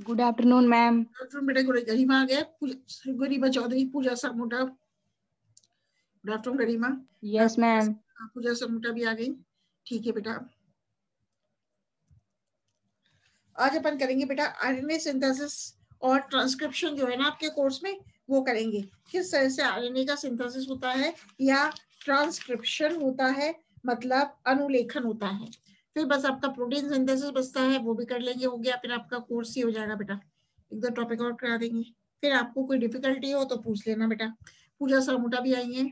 Good afternoon ma'am. बेटा गरिमा आ गया, Garima Chaudhary, Pooja Sarmota. Good afternoon Garima. Yes ma'am. Pooja Sarmota भी आ गई। ठीक है बेटा, आज अपन करेंगे बेटा आरएनए सिंथेसिस और ट्रांसक्रिप्शन जो है ना आपके कोर्स में वो करेंगे। किस तरह से आरएनए का सिंथेसिस होता है या ट्रांसक्रिप्शन होता है, मतलब अनुलेखन होता है। फिर बस आपका प्रोटीन सिंथेसिस बचता है, वो भी कर लेंगे, हो गया। फिर आपका कोर्स ही हो जाएगा बेटा। एक दो टॉपिक और करा देंगे। फिर आपको कोई डिफिकल्टी हो तो पूछ लेना बेटा। पूजा सरमोटा भी आई है।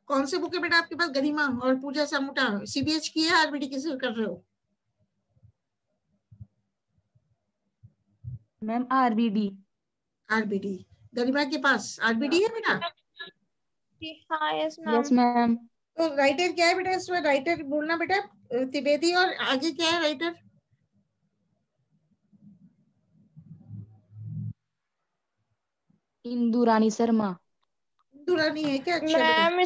कौन से बुक है बेटा आपके पास? गरिमा और पूजा सरमोटा। सीबीएच की है, आरबीडी किसे कर रहे हो? Ma'am RBD. आरबीडी। गरिमा के पास आरबीडी है बेटा? हाँ यस यस मैम। मैम। तो राइटर क्या है बेटा इसमें? राइटर बोलना बेटा त्रिवेदी, और आगे क्या है राइटर? इंदुरानी शर्मा। इंदुरानी है क्या? अच्छा बेटा। Ma'am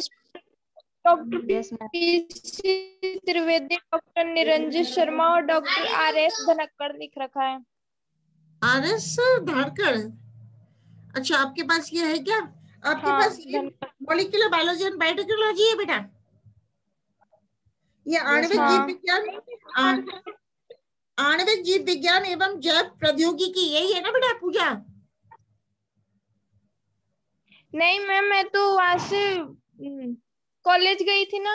doctor yes ma'am. PC Trivedi, doctor Niranjit Sharma और डॉक्टर आरएस धनखड़ लिख रखा है। आरएस धारकड़। अच्छा, आपके पास ये है क्या? आपके हाँ, पास ये मॉलिक्यूलर बायोलॉजी एंड बायोटेक्नोलॉजी है बेटा? ये आणविक हाँ। जीव विज्ञान, आणविक जीव विज्ञान एवं जैव प्रौद्योगिकी, यही है ना बेटा पूजा? नहीं मैम, मैं तो वहां से कॉलेज गई थी ना,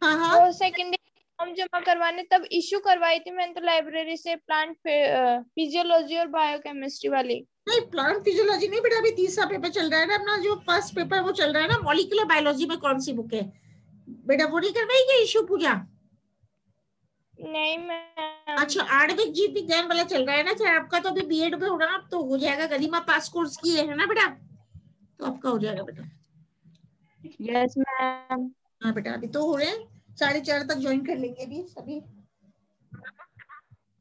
हाँ हाँ। वो सेकेंड फॉर्म जमा करवाने, तब इश्यू करवाई थी मैंने तो लाइब्रेरी से, प्लांट फिजियोलॉजी और बायोकेमिस्ट्री वाली। नहीं, प्लांट फिजियोलॉजी नहीं बेटा, अभी तीसरा पेपर चल रहा है ना अपना, जो फर्स्ट पेपर वो चल रहा है ना। मॉलिक्यूलर बायोलॉजी में कौन सी बुक है बेटा? वो नहीं करवाई क्या इश्यू पूजा? नहीं मैम। अच्छा, आणविक जीव विज्ञान वाला चल रहा है ना। अच्छा, आपका तो अभी बीएड में होगा, अब तो हो जाएगा। गरिमा पास कोर्स की है ना बेटा, तो आपका हो जाएगा बेटा। Yes ma'am. हाँ बेटा, अभी तो हो रहे हैं, 4:30 तक ज्वाइन कर लेंगे अभी सभी।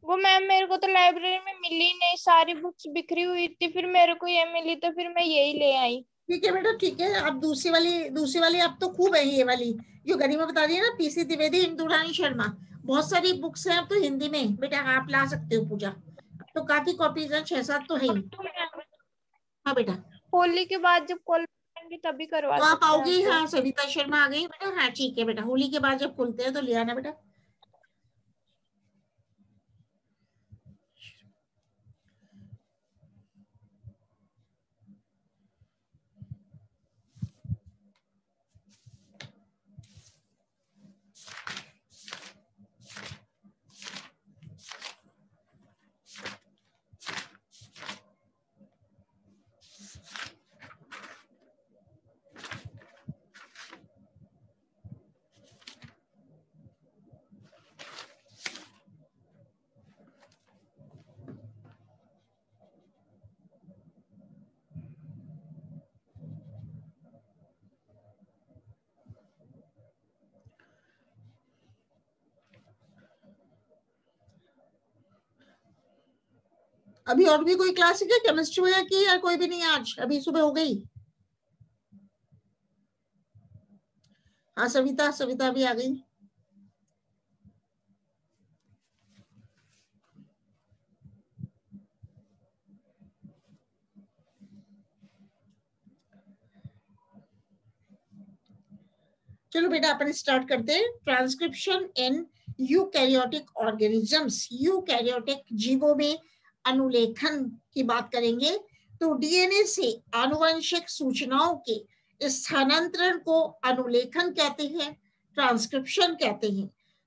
वो मैम मेरे को तो लाइब्रेरी में मिली नहीं, सारी बुक्स बिखरी हुई थी, फिर मेरे को ये मिली तो फिर मैं यही ले आई। ठीक है बेटा, ठीक है। अब दूसरी वाली अब तो खूब है, ये वाली जो गरिमा बता रही है ना, पीसी त्रिवेदी, इंदुरानी शर्मा। बहुत सारी बुक्स हैं अब तो हिंदी में बेटा, आप ला सकते हो पूजा। अब तो काफी कॉपीज है, 6-7 तो है ही। हाँ बेटा, होली के बाद जब कॉल करेंगे तभी करवा तो आप सकते हैं आओगे? तो। हाँ, सविता शर्मा आ गई बेटा। हाँ ठीक है बेटा, होली के बाद जब खुलते हैं तो ले आना बेटा। अभी और भी कोई क्लास है क्या केमिस्ट्री वगैरह की, या कोई भी नहीं? आज अभी सुबह हो गई। हाँ सविता भी आ गई। चलो बेटा, अपन स्टार्ट करते हैं। Transcription in eukaryotic organisms, eukaryotic जीवों में अनुलेखन की बात करेंगे। तो डीएनए से आनुवंशिक सूचनाओं के स्थानांतरण को अनुलेखन कहते हैं, ट्रांसक्रिप्शन कहते हैं।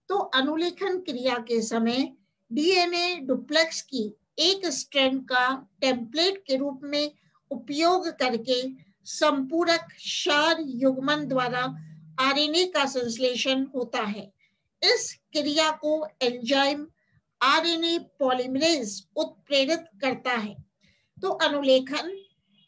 तो अनुलेखन क्रिया के समय डीएनए डुप्लेक्स की एक स्ट्रैंड का टेम्पलेट के रूप में उपयोग करके संपूरक क्षार युग्मन द्वारा आरएनए का संश्लेषण होता है। इस क्रिया को एंजाइम आरएनए पॉलीमरेज उत्प्रेरित करता है। तो अनुलेखन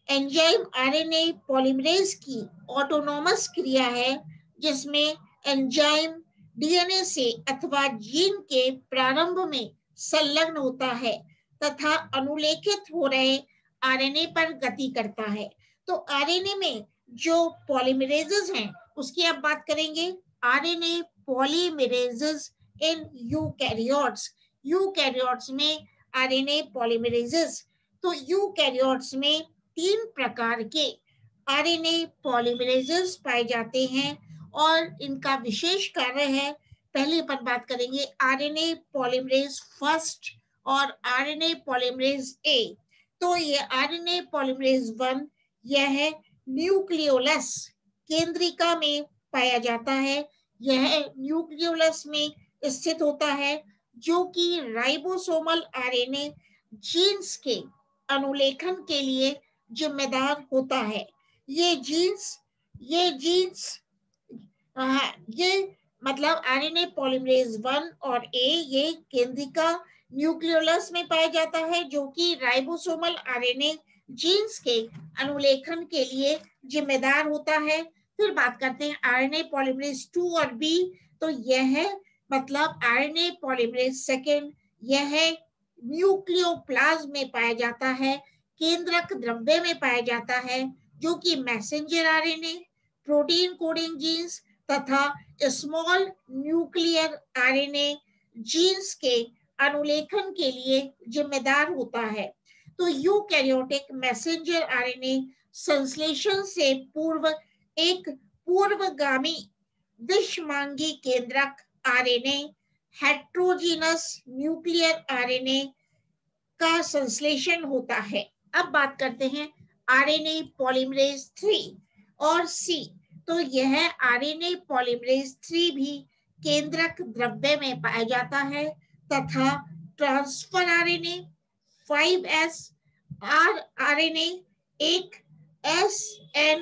एंजाइम आरएनए पॉलीमरेज की ऑटोनोमस क्रिया है, जिसमें एंजाइम डीएनए से अथवा जीन के प्रारंभ में संलग्न होता है तथा अनुलेखित हो रहे आरएनए पर गति करता है। तो आरएनए में जो पॉलीमरेजेस हैं उसकी अब बात करेंगे। RNA polymerases in eukaryotes, eukaryotes में आरएनए पॉलीमरेजेस। तो यूकैरियोट्स में 3 प्रकार के आरएनए पॉलीमरेजेस पाए जाते हैं और इनका विशेष कार्य है। पहले अपन बात करेंगे आरएनए पॉलीमरेज फर्स्ट और आरएनए पॉलीमरेज ए। तो ये आरएनए पॉलीमरेज 1 यह है न्यूक्लियोलस केंद्रिका में पाया जाता है। यह न्यूक्लियोलस में स्थित होता है जो कि राइबोसोमल आरएनए जीन्स के अनुलेखन के लिए जिम्मेदार होता है। ये जीन्स ये मतलब आरएनए पॉलीमरेज 1 और ए ये केंद्रिका न्यूक्लियोलस में पाया जाता है जो कि राइबोसोमल आरएनए जीन्स के अनुलेखन के लिए जिम्मेदार होता है। फिर बात करते हैं आरएनए पॉलीमरेज 2 और बी। तो यह है मतलब आरएनए पॉलीमरेज सेकेंड, यह है न्यूक्लियोप्लाज्म में पाया जाता है, केंद्रक द्रव्य में पाया जाता है जो कि messenger RNA, protein coding genes तथा स्मॉल न्यूक्लियर आरएनए जीन्स के अनुलेखन के लिए जिम्मेदार होता है। तो यूकैरियोटिक मैसेंजर आरएनए संश्लेषण से पूर्व एक पूर्वगामी विषमांगी केंद्रक आरएनए हेट्रोजीनस न्यूक्लियर आरएनए का संश्लेषण होता है। अब बात करते हैं आरएनए पॉलीमरेज 3 और सी। तो यह आरएनए पॉलीमरेज 3 भी केंद्रक द्रव्य में पाया जाता है तथा ट्रांसफर आरएनए 5S आरएनए, एक SN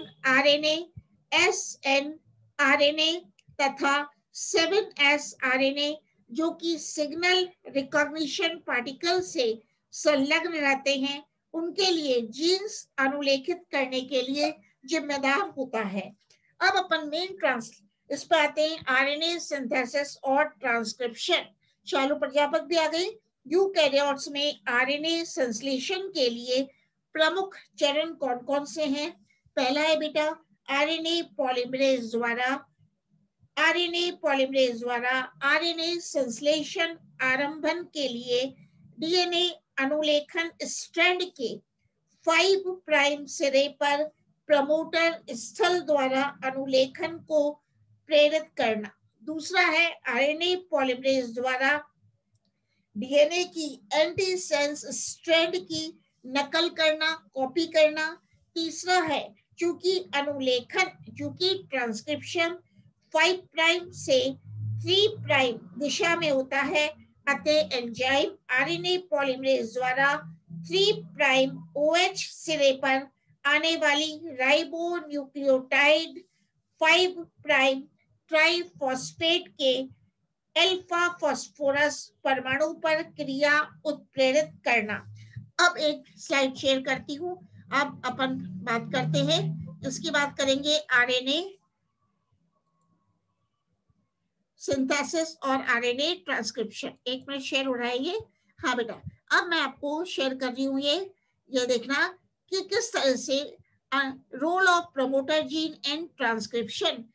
आरएनए तथा 7S आरएनए जो कि सिग्नल रिकॉग्निशन पार्टिकल से संलग्न रहते हैं उनके लिए जीन्स अनुलेखित करने के लिए जिम्मेदार होता है। अब अपन इस पर आते हैं आरएनए सिंथेसिस और ट्रांसक्रिप्शन। चालू प्राध्यापक भी आ गई। यूकैरियोट्स में आरएनए संश्लेषण के लिए प्रमुख चरण कौन कौन से हैं? पहला है बेटा आरएनए पॉलीमरेज द्वारा आरएनए संश्लेषण आरंभन के लिए डीएनए अनुलेखन स्ट्रैंड के 5 प्राइम सिरे पर प्रमोटर स्थल द्वारा अनुलेखन को प्रेरित करना। दूसरा है आरएनए पॉलीमरेज द्वारा डीएनए की एंटीसेंस स्ट्रैंड की नकल करना, कॉपी करना। तीसरा है चूंकि ट्रांसक्रिप्शन 5 प्राइम से 3 प्राइम दिशा में होता है, अतः एंजाइम आरएनए पॉलीमरेज द्वारा 3 प्राइम OH सिरे पर आने वाली राइबो न्यूक्लियोटाइड 5 प्राइम ट्राइफॉस्फेट के अल्फा फास्फोरस परमाणु पर क्रिया उत्प्रेरित करना। अब एक स्लाइड शेयर करती हूँ। अब अपन बात करते हैं, इसकी बात करेंगे आरएनए सिंथेसिस और आरएनए ट्रांसक्रिप्शन। 1 मिनट शेयर हो रहा है ये। हाँ बेटा, अब मैं आपको शेयर कर रही हूँ ये देखना कि किस तरह से role of promoter gene and transcription.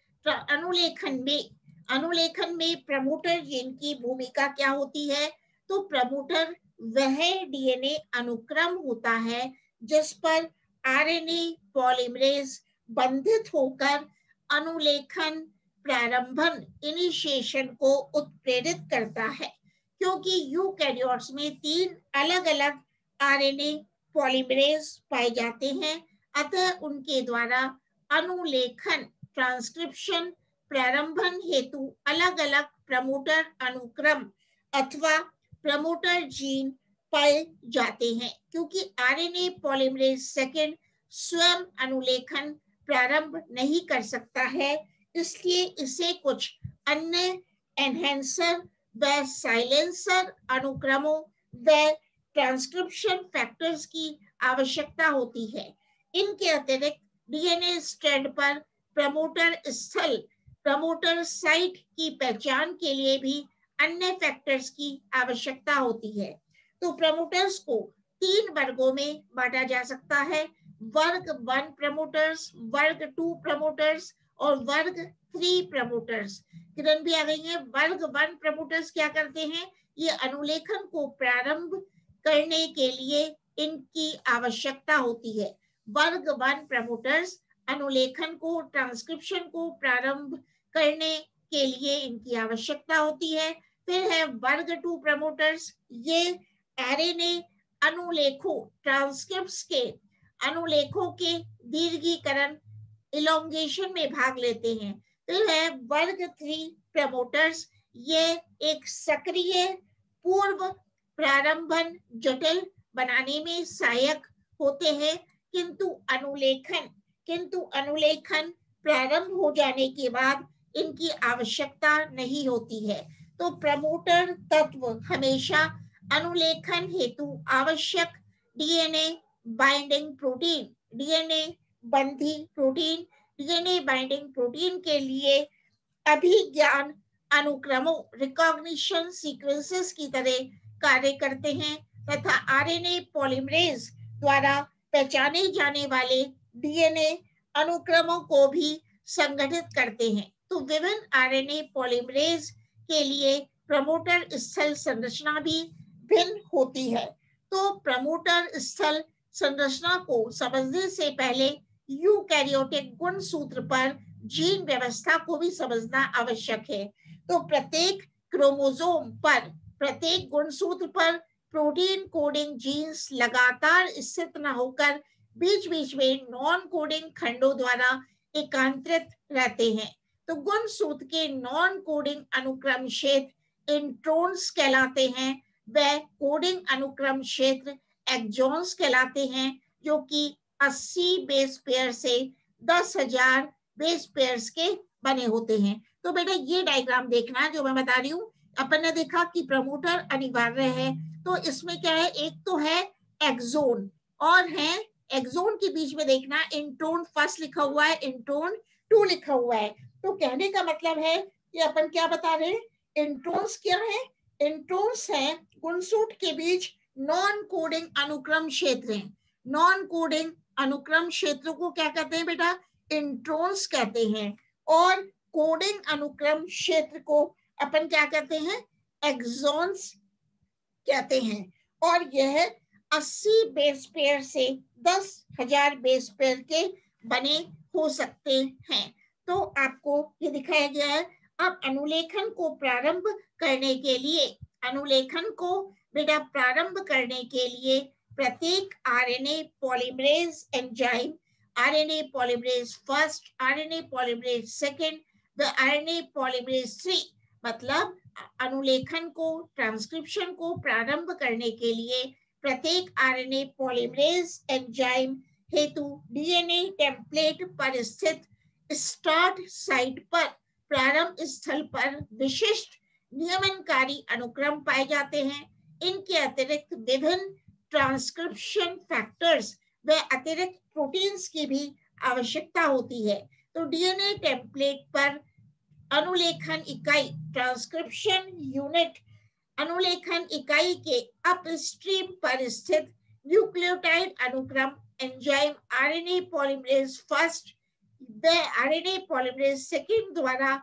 अनुलेखन में प्रमोटर जीन की भूमिका क्या होती है? तो प्रमोटर वह डीएनए अनुक्रम होता है जिस पर आरएनए पॉलीमरेज बंधित होकर अनुलेखन प्रारंभन इनिशिएशन को उत्प्रेरित करता है। क्योंकि यूकैरियोट्स में 3 अलग अलग आरएनए पॉलीमरेज पाए जाते हैं, अतः उनके द्वारा अनुलेखन ट्रांसक्रिप्शन प्रारंभन हेतु अलग अलग प्रमोटर अनुक्रम अथवा प्रमोटर जीन पाए जाते हैं। क्योंकि आरएनए पॉलीमरेज सेकेंड स्वयं अनुलेखन प्रारंभ नहीं कर सकता है, इसलिए इसे कुछ अन्य एनहेंसर व साइलेंसर अनुक्रमों व ट्रांसक्रिप्शन फैक्टर्स की आवश्यकता होती है। इनके अतिरिक्त डीएनए स्ट्रैंड पर प्रमोटर साइट की पहचान के लिए भी अन्य फैक्टर्स की आवश्यकता होती है। तो प्रमोटर्स को 3 वर्गों में बांटा जा सकता है, वर्ग 1 प्रमोटर्स, वर्ग 2 प्रमोटर्स और वर्ग 3 प्रमोटर्स। किरण भी आ गई है। वर्ग 1 प्रमोटर्स क्या करते हैं? ये अनुलेखन को प्रारंभ करने के लिए इनकी आवश्यकता होती है। वर्ग 1 प्रमोटर्स अनुलेखन को, ट्रांसक्रिप्शन को प्रारंभ करने के लिए इनकी आवश्यकता होती है। फिर है वर्ग 2 प्रमोटर्स, ये आरएनए अनुलेखों, ट्रांसक्रिप्ट्स के अनुलेखों के दीर्घीकरण, इलोंगेशन में भाग लेते हैं। फिर है वर्ग 3 प्रमोटर्स, ये एक सक्रिय पूर्व प्रारंभन जटिल बनाने में सहायक होते हैं, किंतु अनुलेखन प्रारंभ हो जाने के बाद इनकी आवश्यकता नहीं होती है। तो प्रमोटर तत्व हमेशा अनुलेखन हेतु आवश्यक डीएनए बाइंडिंग प्रोटीन, डीएनए बंधी प्रोटीन, डीएनए बाइंडिंग प्रोटीन के लिए अभिज्ञान अनुक्रमों, रिकॉग्निशन सीक्वेंसेस की तरह कार्य करते हैं तथा आरएनए पॉलीमरेज द्वारा पहचाने जाने वाले डीएनए अनुक्रमों को भी संगठित करते हैं। तो विभिन्न आरएनए पॉलीमरेज के लिए प्रमोटर स्थल संरचना भी भिन्न होती है। तो प्रमोटर स्थल संरचना को समझने से पहले यूकैरियोटिक गुणसूत्र पर जीन व्यवस्था को भी समझना आवश्यक है। तो प्रत्येक क्रोमोसोम पर, प्रत्येक गुणसूत्र पर प्रोटीन कोडिंग जीन्स लगातार स्थित न होकर बीच बीच में नॉन कोडिंग खंडों द्वारा एकांतरित रहते हैं। तो गुणसूत्र के नॉन कोडिंग अनुक्रम क्षेत्र इंट्रोन्स कहलाते हैं, वह कोडिंग अनुक्रम क्षेत्र एक्सॉन्स कहलाते हैं, जो कि 80 बेस पेयर से 10,000 बेस पेयर्स के बने होते हैं। तो बेटा ये डायग्राम देखना जो मैं बता रही हूँ। अपन ने देखा कि प्रमोटर अनिवार्य है, तो इसमें क्या है, एक तो है एक्सोन और है एक्सोन के बीच में देखना इंट्रोन फर्स्ट लिखा हुआ है, इंट्रोन 2 लिखा हुआ है। तो कहने का मतलब है कि अपन क्या बता रहे हैं, इंट्रोन्स क्या है, इंट्रोन्स है गुणसूत्र के बीच नॉन कोडिंग अनुक्रम क्षेत्र हैं। नॉन कोडिंग अनुक्रम क्षेत्र को क्या कहते हैं बेटा, इंट्रोन्स कहते हैं। और कोडिंग अनुक्रम क्षेत्र को अपन क्या कहते हैं, एक्सॉन्स कहते हैं। और यह 80 बेस पेयर से 10,000 बेस पेयर के बने हो सकते हैं। तो आपको ये दिखाया गया है। अब अनुलेखन को प्रारंभ करने के लिए, अनुलेखन को बेटा प्रारंभ करने के लिए प्रत्येक RNA polymerase enzyme, RNA polymerase first, RNA polymerase second व आरएनए पॉलीमरेज 3, मतलब अनुलेखन को, ट्रांसक्रिप्शन को प्रारंभ करने के लिए प्रत्येक आरएनए पॉलीमरेज एंजाइम हेतु डीएनए टेम्पलेट पर स्थित स्टार्ट साइट पर, प्रारंभ स्थल पर विशिष्ट नियमनकारी अनुक्रम पाए जाते हैं। इनके अतिरिक्त विभिन्न ट्रांसक्रिप्शन फैक्टर्स व अतिरिक्त प्रोटीन्स की भी आवश्यकता होती है। तो डीएनए टेम्पलेट पर अनुलेखन इकाई, ट्रांसक्रिप्शन यूनिट, अनुलेखन इकाई के अपस्ट्रीम पर स्थित न्यूक्लियोटाइड अनुक्रम एंजाइम आरएनए पॉलीमरेज फर्स्ट व आरएनए पॉलीमरेज सेकंड द्वारा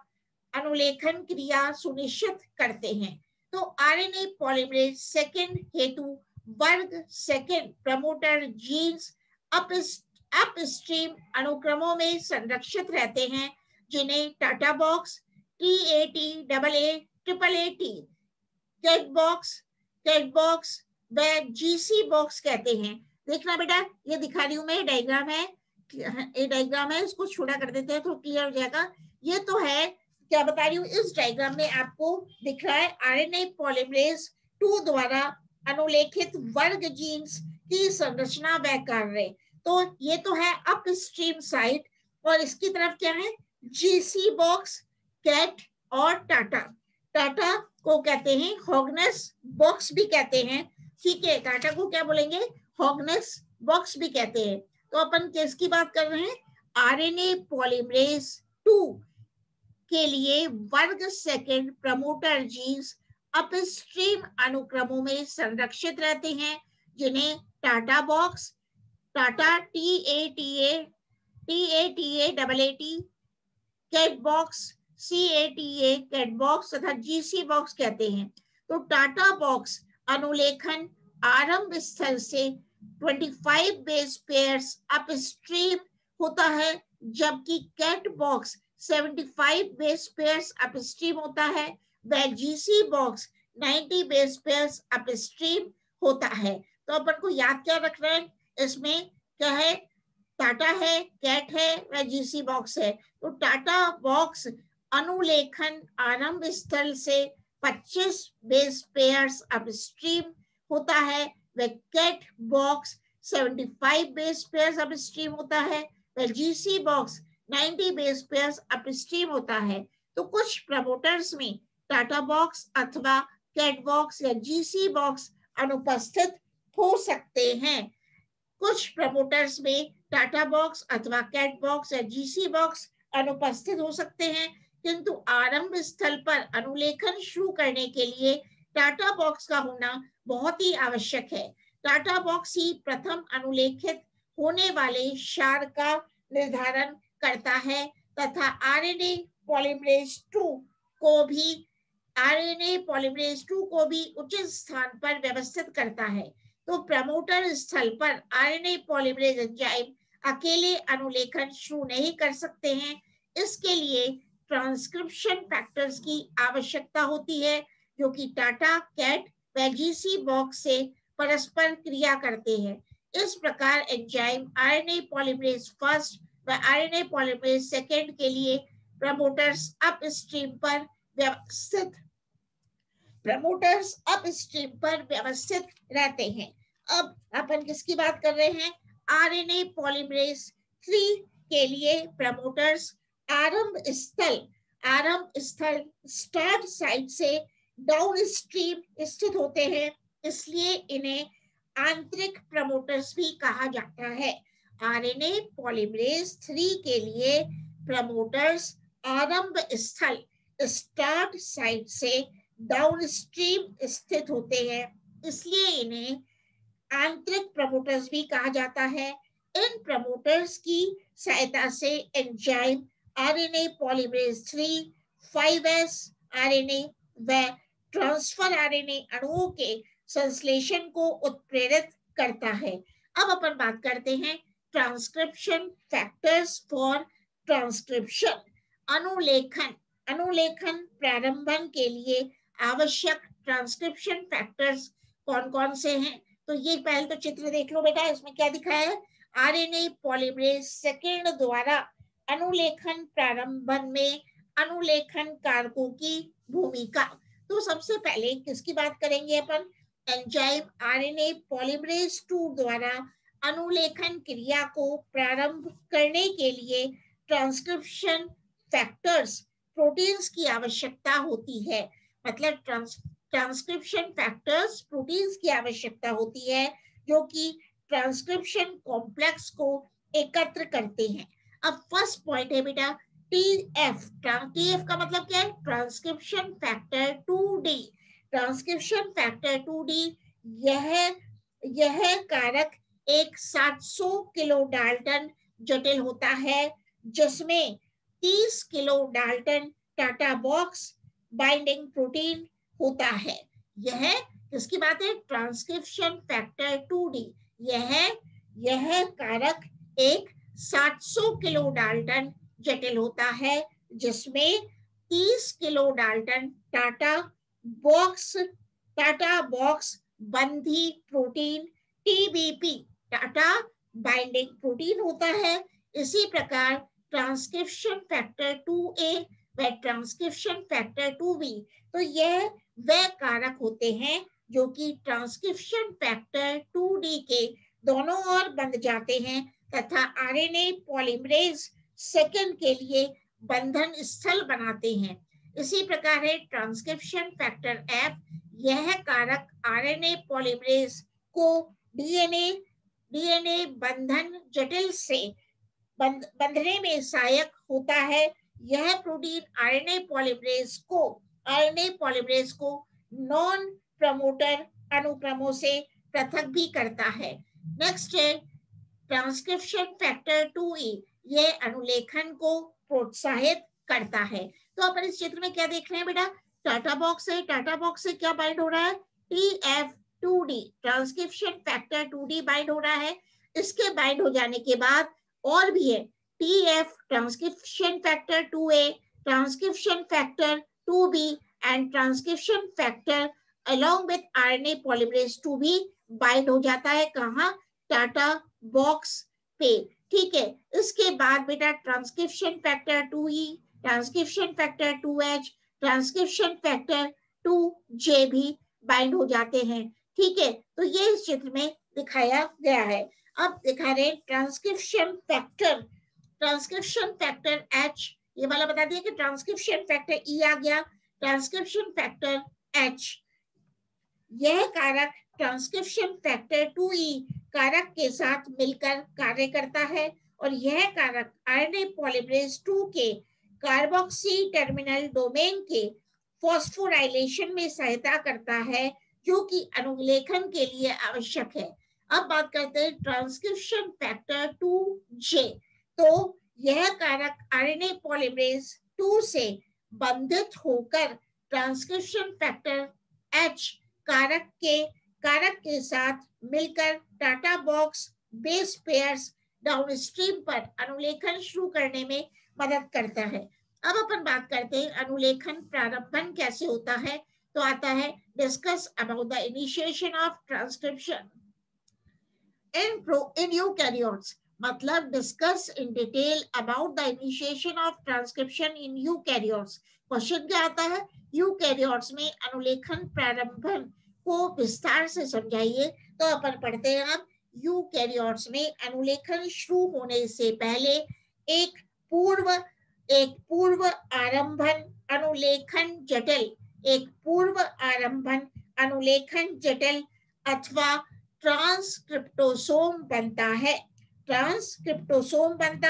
अनुलेखन क्रिया सुनिश्चित करते हैं। तो आरएनए पॉलीमरेज सेकंड हेतु वर्ग सेकंड प्रमोटर जीन्स अपस्ट्रीम अनुक्रमों में संरक्षित रहते हैं, जिन्हें TATA box, TAT-AA-AAT, CAAT box व GC बॉक्स कहते हैं। देखना बेटा, ये दिखा रही हूँ मैं, डायग्राम है, ये डायग्राम है, इसको छोटा कर देते हैं तो क्लियर हो जाएगा। ये तो है, क्या बता रही हूँ, इस डायग्राम में आपको दिख रहा है आरएनए पॉलीमरेज 2 द्वारा अनुलेखित वर्ग जीन्स की संरचना व कार्य। तो ये तो है अपस्ट्रीम साइट, और इसकी तरफ क्या है, GC बॉक्स, कैट और टाटा। टाटा को कहते हैं हॉगनेस बॉक्स भी कहते हैं, ठीक है, टाटा को क्या बोलेंगे, हॉगनेस बॉक्स भी कहते हैं। तो अपन किसकी बात कर रहे हैं, आरएनए पॉलीमरेज 2 के लिए वर्ग सेकंड प्रमोटर जीन्स अपस्ट्रीम अनुक्रमों में संरक्षित रहते हैं, जिन्हें TATA box, TATA TATA CAAT box, CATA CAAT box तथा GC बॉक्स कहते हैं। तो टाटा बॉक्स अनुलेखन आरंभ स्थल से 25 बेस पेयर्स अपस्ट्रीम होता है, जबकि CAAT box 75 base pairs upstream होता है। वह GC box 90 base pairs upstream होता है। तो अपन को याद क्या रखना है, इसमें क्या है, टाटा है, कैट है, वह GC बॉक्स है। तो टाटा बॉक्स अनुलेखन आरंभ स्थल से 25 बेस पेयर्स अपस्ट्रीम होता है। वह CAAT box 75 base pairs upstream होता है। वह GC box 90 base pairs upstream होता है। तो कुछ प्रमोटर्स में टाटा बॉक्स अथवा कैट बॉक्स या GC बॉक्स अनुपस्थित हो सकते हैं। कुछ प्रमोटर्स में टाटा बॉक्स अथवा कैट बॉक्स या GC बॉक्स अनुपस्थित हो सकते हैं, किंतु आरंभ स्थल पर अनुलेखन शुरू करने के लिए टाटा बॉक्स का होना बहुत ही आवश्यक है। टाटा बॉक्स ही प्रथम अनुलेखित होने वाले क्षार का निर्धारण करता है तथा RNA पॉलीमरेज 2 को भी उचित स्थान पर व्यवस्थित करता है। तो प्रमोटर स्थल पर RNA पॉलीमरेज एंजाइम अकेले अनुलेखन शुरू नहीं कर सकते हैं। इसके लिए ट्रांसक्रिप्शन फैक्टर्स की आवश्यकता होती है, जो कि टाटा, कैट व GC बॉक्स से परस्पर क्रिया करते हैं। इस प्रकार एंजाइम RNA पॉलीमरेज फर्स्ट व RNA पॉलीमरेज सेकेंड के लिए प्रमोटर्स अपस्ट्रीम पर व्यवस्थित रहते हैं। अब अपन किसकी बात कर रहे हैं, RNA पॉलीमरेज 3 के लिए प्रमोटर्स आरंभ स्थल स्टार्ट साइट से डाउनस्ट्रीम स्थित होते हैं, इसलिए इन्हें आंतरिक प्रमोटर्स भी कहा जाता है। RNA पॉलीमरेज 3 के लिए प्रमोटर्स आरंभ स्थल स्टार्ट साइट से डाउनस्ट्रीम स्थित होते हैं, इसलिए इन्हें आंतरिक प्रमोटर्स भी कहा जाता है। इन प्रमोटर्स की सहायता से enzyme RNA polymerase 3, 5S RNA व ट्रांसफर RNA अणुओं के संश्लेषण को उत्प्रेरित करता है। अब अपन बात करते हैं ट्रांसक्रिप्शन फैक्टर्स फॉर ट्रांसक्रिप्शन। अनुलेखन प्रारंभन के लिए आवश्यक ट्रांसक्रिप्शन फैक्टर्स कौन कौन से हैं? तो ये पहले तो चित्र देख लो बेटा, इसमें क्या दिखाया है, RNA पॉलीमरेज सेकेंड द्वारा अनुलेखन प्रारंभन में अनुलेखन कारकों की भूमिका। तो सबसे पहले किसकी बात करेंगे अपन, एंजाइम RNA पॉलीमरेज 2 द्वारा अनुलेखन क्रिया को प्रारंभ करने के लिए ट्रांसक्रिप्शन फैक्टर्स प्रोटीन्स की आवश्यकता होती है। मतलब ट्रांसक्रिप्शन फैक्टर्स प्रोटीन्स की आवश्यकता होती है, जो कि ट्रांसक्रिप्शन कॉम्प्लेक्स को एकत्र करते हैं। अब फर्स्ट पॉइंट है बेटा TF। TF का मतलब क्या है, transcription factor 2D। Transcription factor 2D यह कारक एक 700 किलो डाल्टन जटिल होता है, जिसमें 30 kilo Dalton TATA box binding protein होता है। यह किसकी बात है, ट्रांसक्रिप्शन फैक्टर 2D। यह कारक एक 700 किलो डाल्टन जटिल होता है, जिसमें 30 किलो डाल्टन टाटा बॉक्स बंधी protein TBP TATA binding protein होता है। इसी प्रकार ट्रांसक्रिप्शन फैक्टर 2A व ट्रांसक्रिप्शन फैक्टर 2B, तो यह वे कारक होते हैं जो कि ट्रांसक्रिप्शन फैक्टर 2D के दोनों ओर बंध जाते हैं तथा RNA पॉलीमरेज सेकेंड के लिए बंधन स्थल बनाते हैं। इसी प्रकार है ट्रांसक्रिप्शन फैक्टर F। यह कारक RNA पॉलीमरेज को DNA बंधन जटिल से बंधने में सहायक होता है। यह प्रोटीन RNA पॉलीमरेज को नॉन प्रमोटर अनुक्रमों से पृथक भी करता है। नेक्स्ट है ट्रांसक्रिप्शन फैक्टर 2E, ये अनुलेखन को प्रोत्साहित करता है। तो अपन इस चित्र में क्या देख रहे हैं बेटा, टाटा बॉक्स है, टाटा बॉक्स से क्या बाइंड हो रहा है, TF2D, transcription factor 2D bind हो रहा है। इसके बाइंड हो जाने के बाद और भी है TF transcription factor 2A, transcription factor 2B and transcription factor along with RNA polymerase 2 भी बाइंड हो जाता है। कहाँ, टाटा बॉक्स पे, ठीक है। इसके बाद बेटा transcription factor 2E, transcription factor 2H, transcription factor 2J भी बाइंड हो जाते हैं, ठीक है। तो ये इस चित्र में दिखाया गया है। अब दिखा रहे ट्रांसक्रिप्शन फैक्टर H, ये वाला बता दिया कि ट्रांसक्रिप्शन फैक्टर E आ गया, ट्रांसक्रिप्शन फैक्टर H, यह कारक ट्रांसक्रिप्शन फैक्टर 2E कारक के साथ मिलकर कार्य करता है और यह कारक आरएनए पॉलीमरेज 2 के कार्बोक्सी टर्मिनल डोमेन के फॉस्फोराइलेशन में सहायता करता है, जो कि अनुलेखन के लिए आवश्यक है। अब बात करते हैं ट्रांसक्रिप्शन फैक्टर 2J। तो यह कारक आरएनए पॉलीमरेज 2 से बंधित होकर ट्रांसक्रिप्शन फैक्टर H कारक के साथ मिलकर TATA box base pairs downstream पर अनुलेखन शुरू करने में मदद करता है। अब अपन बात करते हैं अनुलेखन प्रारंभन कैसे होता है। तो आता है discuss about the initiation of transcription in eukaryotes, मतलब discuss in detail about the initiation of transcription in eukaryotes. Question क्या आता है, यूकैरियोट्स में अनुलेखन प्रारंभन को विस्तार से समझाइए। तो अपन पढ़ते हैं अब, यूकैरियोट्स में अनुलेखन शुरू होने से पहले एक पूर्व आरंभन अनुलेखन जटिल अथवा ट्रांसक्रिप्टोसोम बनता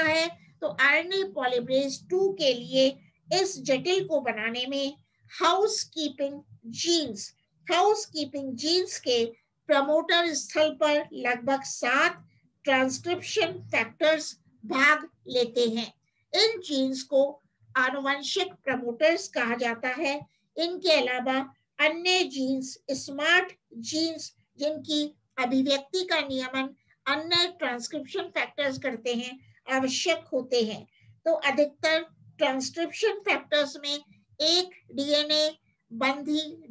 है। तो आरएनए पॉलीमरेज 2 के लिए इस जटिल को बनाने में हाउसकीपिंग जीन्स के प्रमोटर स्थल पर लगभग 7 ट्रांसक्रिप्शन फैक्टर्स भाग लेते हैं। इन जीन्स को आनुवंशिक प्रमोटर्स कहा जाता है। इनके अलावा अन्य जीन्स, स्मार्ट जीन्स, जिनकी अभिव्यक्ति का नियमन अन्य ट्रांसक्रिप्शन फैक्टर्स करते हैं, आवश्यक होते हैं। तो अधिकतर ट्रांसक्रिप्शन फैक्टर्स में एक डीएनए बाइंडिंग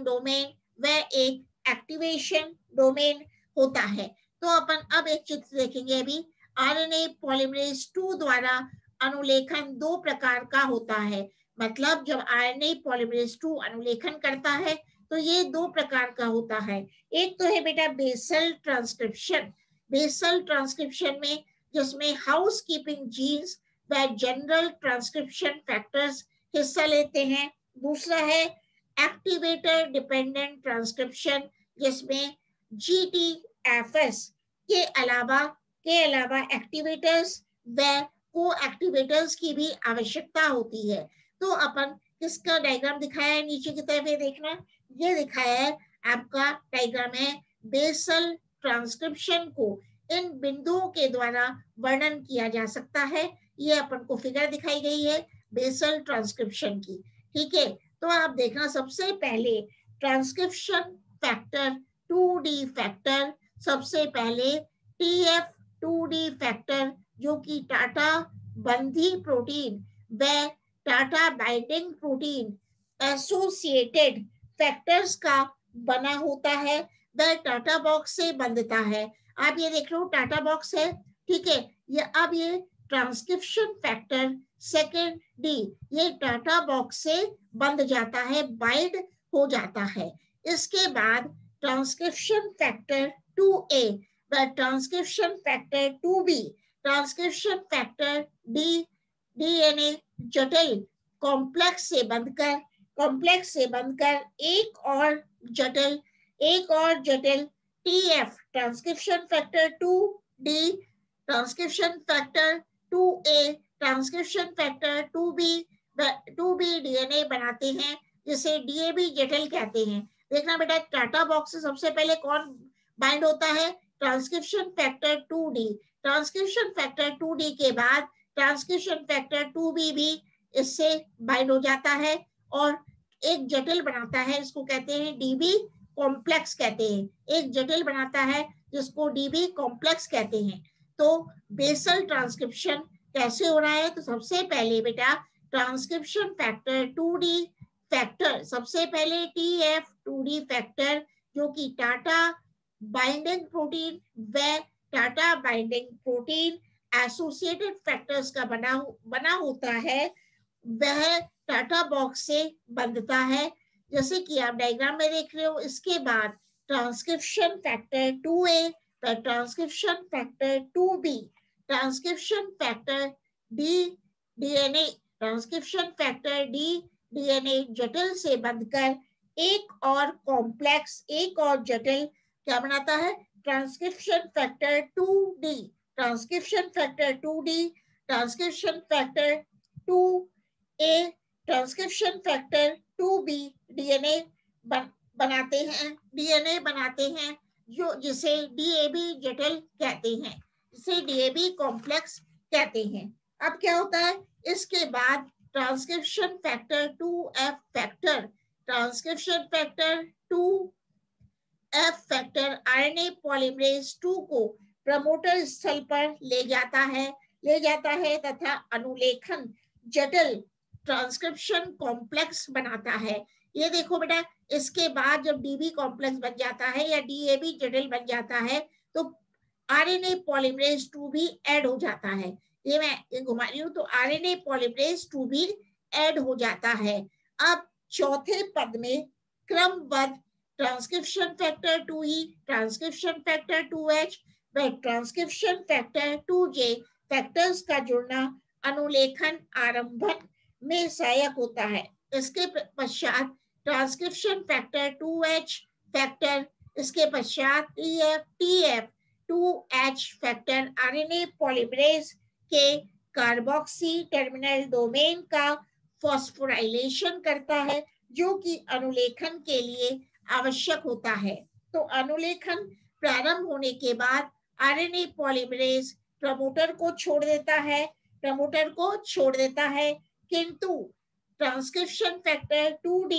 डोमेन व एक एक्टिवेशन डोमेन होता है। तो अपन अब एक चित्र देखेंगे। अभी आरएनए पॉलीमरेज 2 द्वारा अनुलेखन 2 प्रकार का होता है। मतलब जब आरएनए पॉलीमरेज 2 अनुलेखन करता है तो ये 2 प्रकार का होता है। एक तो है बेटा बेसल ट्रांसक्रिप्शन में, जिसमें हाउसकीपिंग जीन्स व जनरल ट्रांसक्रिप्शन फैक्टर्स हिस्सा लेते हैं। दूसरा है एक्टिवेटर डिपेंडेंट ट्रांसक्रिप्शन, जिसमें GTFS के अलावा एक्टिवेटर्स व को एक्टिवेटर्स की भी आवश्यकता होती है। तो अपन किसका डायग्राम दिखाया है, नीचे की तरफ ये देखना, ये दिखाया है आपका डायग्राम है बेसल ट्रांसक्रिप्शन को इन बिंदुओं के द्वारा वर्णन किया जा सकता है। ये अपन को फिगर दिखाई गई है बेसल ट्रांसक्रिप्शन की, ठीक है। तो आप देखना, सबसे पहले ट्रांसक्रिप्शन फैक्टर 2D फैक्टर, सबसे पहले TF2D फैक्टर, जो कि टाटा बंधी प्रोटीन व TATA binding protein associated factors का बना होता है, वह टाटा बॉक्स से बंधता है। आप ये देख रहे हो टाटा बॉक्स है, ठीक है। ये ट्रांसक्रिप्शन फैक्टर सेकेंड D, ये टाटा बॉक्स से बंध जाता है, बाइंड हो जाता है। इसके बाद ट्रांसक्रिप्शन फैक्टर 2A व transcription factor 2B, transcription factor DNA जटिल कॉम्प्लेक्स से बंधकर एक और जटिल TF transcription factor 2D, transcription factor 2A, transcription factor 2B DNA बनाते हैं, जिसे DAB जटिल कहते हैं। देखना बेटा, टाटा बॉक्स से सबसे पहले कौन बाइंड होता है? Transcription factor 2D। Transcription factor 2D के बाद ट्रांसक्रिप्शन फैक्टर 2B भी इससे बाइंड हो जाता है और एक जटिल बनाता है, इसको कहते हैं डीबी कॉम्प्लेक्स कहते हैं। एक जटिल बनाता है जिसको डीबी कॉम्प्लेक्स कहते हैं। तो बेसल ट्रांसक्रिप्शन कैसे हो रहा है? तो सबसे पहले बेटा ट्रांसक्रिप्शन फैक्टर 2D फैक्टर, सबसे पहले TF2D फैक्टर जो कि टाटा बाइंडिंग प्रोटीन व TATA binding protein associated factors का बना होता है, वह टाटा बॉक्स से बंधता है, जैसे कि आप डायग्राम में देख रहे हो। इसके बाद ट्रांसक्रिप्शन फैक्टर 2A व transcription factor 2B, transcription factor DNA, transcription factor DNA जटिल से बंधकर एक और कॉम्प्लेक्स, एक और जटिल क्या बनाता है? Transcription factor 2D, transcription factor 2D, transcription factor 2A, transcription factor 2B DNA बनाते हैं, डीएनए बनाते हैं जो जिसे डीएबी जटिल कहते हैं, जिसे डीएबी कॉम्प्लेक्स कहते हैं। अब क्या होता है? इसके बाद transcription factor 2F factor, transcription factor 2F factor RNA polymerase 2 को प्रमोटर स्थल पर ले जाता है तथा अनुलेखन जटिल ट्रांसक्रिप्शन कॉम्प्लेक्स बनाता है। ये देखो बेटा, इसके बाद जब डीबी कॉम्प्लेक्स बन जाता है या डीएबी जटिल बन जाता है तो आरएनए पॉलीमरेज 2 भी ऐड हो जाता है। ये मैं घुमा रही हूँ, तो आरएनए पॉलीमरेज 2 भी ऐड हो जाता है। अब चौथे पद में क्रमबद्ध transcription factor 2E, transcription factor 2H व ट्रांसक्रिप्शन फैक्टर 2J फैक्टर्स का जुड़ना अनुलेखन आरंभन में सहायक होता है। इसके पश्चात ट्रांसक्रिप्शन फैक्टर 2H फैक्टर, इसके पश्चात TF2H फैक्टर आरएनए पॉलीमरेज के कार्बोक्सी टर्मिनल डोमेन का फॉस्फोराइलेशन करता है, जो कि अनुलेखन के लिए आवश्यक होता है। तो अनुलेखन प्रारंभ होने के बाद आरएनए पॉलीमरेज प्रमोटर को छोड़ देता है, किंतु ट्रांसक्रिप्शन फैक्टर 2D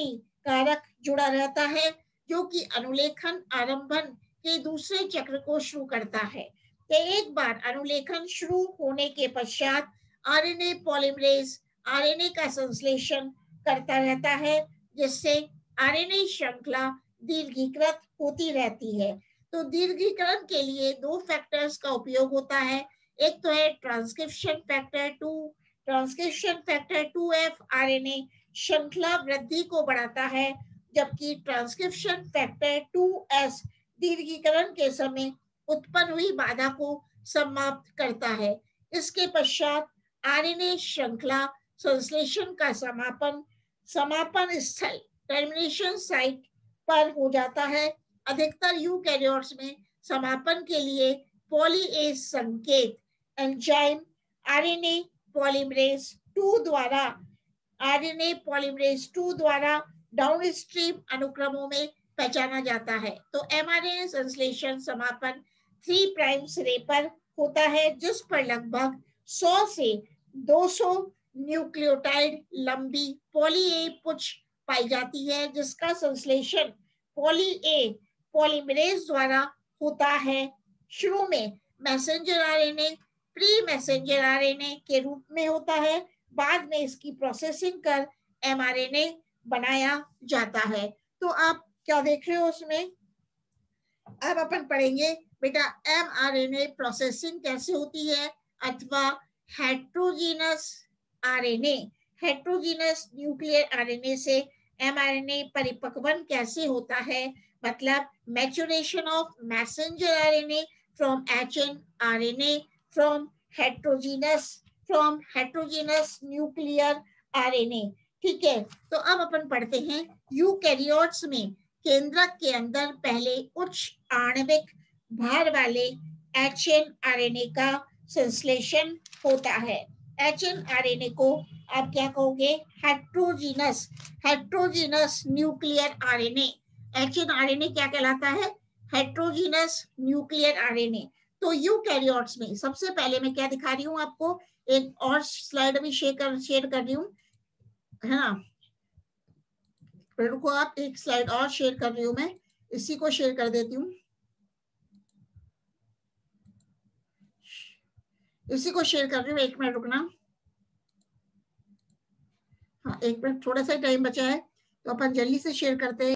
कारक जुड़ा रहता है, जो कि अनुलेखन आरंभन के दूसरे चक्र को शुरू करता है। तो एक बार अनुलेखन शुरू होने के पश्चात आरएनए पॉलीमरेज आरएनए का संश्लेषण करता रहता है, जिससे आरएनए श्रृंखला दीर्घीकृत होती रहती है। तो दीर्घीकरण के लिए 2 फैक्टर्स का उपयोग होता है। एक तो है transcription factor 2, transcription factor 2F RNA श्रृंखला वृद्धि को बढ़ाता है, जबकि ट्रांसक्रिप्शन फैक्टर 2S दीर्घीकरण के समय उत्पन्न हुई बाधा को समाप्त करता है। इसके पश्चात आरएनए श्रृंखला संश्लेषण का समापन स्थल टर्मिनेशन साइट पर हो जाता है। अधिकतर यूकैरियोट्स में समापन के लिए पॉली ए संकेत एंजाइम आरएनए पॉलीमरेज 2 द्वारा डाउनस्ट्रीम अनुक्रमों में पहचाना जाता है। तो एमआरएनए संश्लेषण समापन 3 प्राइम सिरे पर होता है, जिस पर लगभग 100 से 200 न्यूक्लियोटाइड लंबी पॉली ए पुंज पाई जाती है, जिसका संश्लेषण पॉली ए पॉलीमरेज द्वारा होता है। शुरू में messenger RNA pre messenger RNA के रूप में होता है, बाद में इसकी प्रोसेसिंग कर एमआरएनए बनाया जाता है। तो आप क्या देख रहे हो उसमें? अब अपन पढ़ेंगे बेटा एमआरएनए प्रोसेसिंग कैसे होती है, अथवा heterogeneous RNA, heterogeneous nuclear RNA से एमआरएनए परिपक्वन कैसे होता है, मतलब maturation of messenger RNA from hnRNA from heterogeneous nuclear RNA. ठीक है, तो अब अपन पढ़ते हैं यूकैरियोट्स में केंद्रक के अंदर पहले उच्च आणविक भार वाले एचएनआरएनए का संश्लेषण होता है। एचएनआरएनए को आप क्या कहोगे? Heterogeneous nuclear RNA. H in RNA क्या कहलाता है? Heterogeneous nuclear RNA. तो यूकैरियोट्स में सबसे पहले मैं क्या दिखा रही हूँ आपको, एक और स्लाइड अभी शेयर कर रही हूँ, है ना। रुको, आप एक स्लाइड और शेयर कर रही हूँ मैं, इसी को शेयर कर देती हूँ, इसी को शेयर कर रही हूँ, 1 मिनट रुकना। हाँ 1 मिनट, थोड़ा सा टाइम बचा है तो अपन जल्दी से शेयर करते हैं।